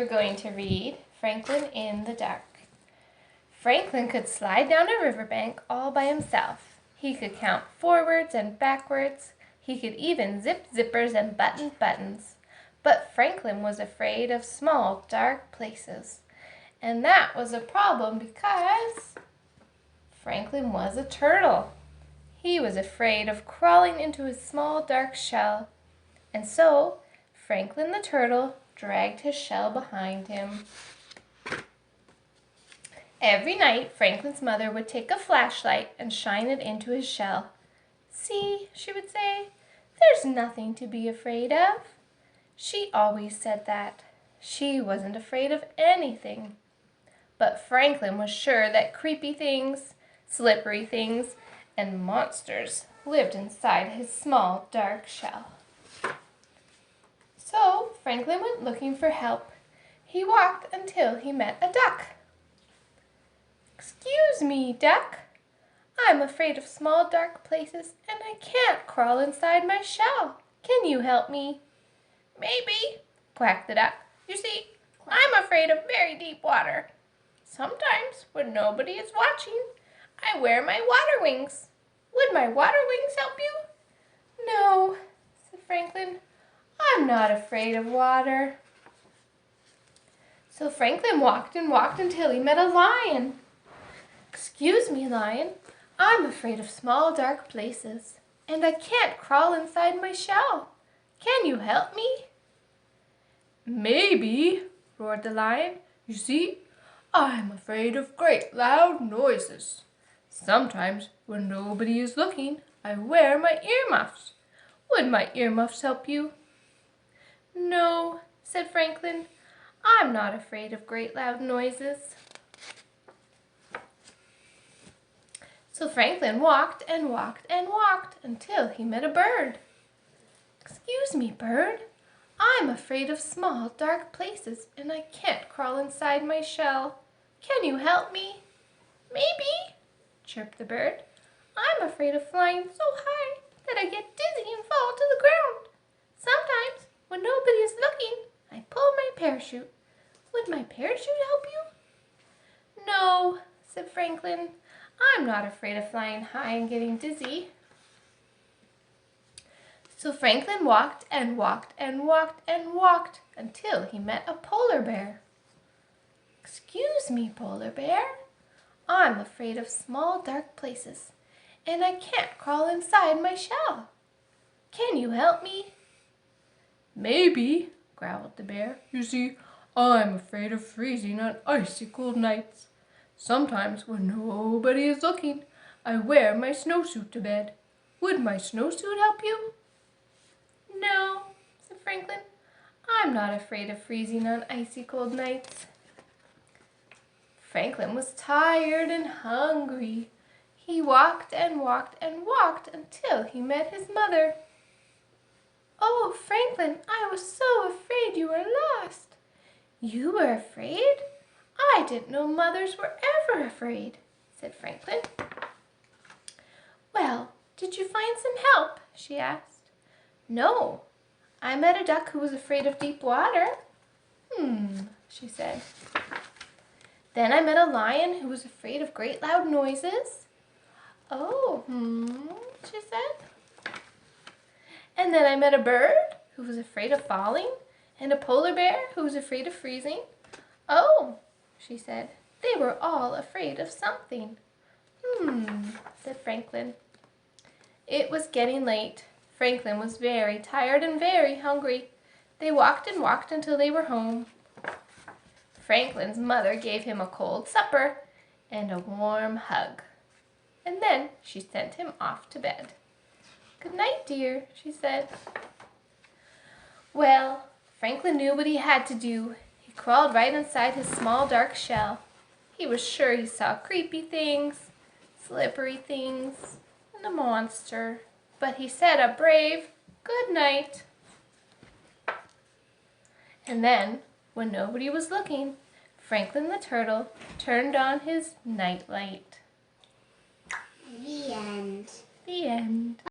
we're going to read Franklin in the Dark. Franklin could slide down a riverbank all by himself. He could count forwards and backwards. He could even zip zippers and button buttons. But Franklin was afraid of small, dark places. And that was a problem because Franklin was a turtle. He was afraid of crawling into his small, dark shell. And so Franklin the turtle dragged his shell behind him. Every night, Franklin's mother would take a flashlight and shine it into his shell. "See," she would say, "there's nothing to be afraid of." She always said that. She wasn't afraid of anything. But Franklin was sure that creepy things, slippery things, and monsters lived inside his small, dark shell. So Franklin went looking for help. He walked until he met a duck. "Excuse me, duck. I'm afraid of small, dark places, and I can't crawl inside my shell. Can you help me?" "Maybe," quacked the duck. "You see, I'm afraid of very deep water. Sometimes, when nobody is watching, I wear my water wings. Would my water wings help you?" "No," said Franklin. "I'm not afraid of water." So Franklin walked and walked until he met a lion. "Excuse me, lion. I'm afraid of small, dark places, and I can't crawl inside my shell. Can you help me?" "Maybe," roared the lion. "You see, I'm afraid of great loud noises. Sometimes, when nobody is looking, I wear my earmuffs. Would my earmuffs help you?" "No," said Franklin. "I'm not afraid of great loud noises." So Franklin walked and walked and walked until he met a bird. "Excuse me, bird. I'm afraid of small, dark places, and I can't crawl inside my shell. Can you help me?" "Maybe," chirped the bird. "I'm afraid of flying so high that I get dizzy and fall to the ground. Sometimes, when nobody is looking, I pull my parachute. Would my parachute help you?" "No," said Franklin. "I'm not afraid of flying high and getting dizzy." So Franklin walked and walked and walked and walked until he met a polar bear. "Excuse me, polar bear. I'm afraid of small, dark places, and I can't crawl inside my shell. Can you help me?" "Maybe," growled the bear. "You see, I'm afraid of freezing on icy cold nights. Sometimes, when nobody is looking, I wear my snowsuit to bed. Would my snowsuit help you?" "No," said Franklin. "I'm not afraid of freezing on icy cold nights." Franklin was tired and hungry. He walked and walked and walked until he met his mother. "Oh, Franklin, I was so afraid you were lost." "You were afraid? I didn't know mothers were ever afraid," said Franklin. "Well, did you find some help?" she asked. "No, I met a duck who was afraid of deep water." She said. "Then I met a lion who was afraid of great loud noises." "Oh, she said. "And then I met a bird who was afraid of falling, and a polar bear who was afraid of freezing." "Oh," she said. "They were all afraid of something." Said Franklin. It was getting late. Franklin was very tired and very hungry. They walked and walked until they were home. Franklin's mother gave him a cold supper and a warm hug. And then she sent him off to bed. "Good night, dear," she said. Well, Franklin knew what he had to do. He crawled right inside his small, dark shell. He was sure he saw creepy things, slippery things, and a monster. But he said a brave good night. And then, when nobody was looking, Franklin the turtle turned on his night light. The end. The end.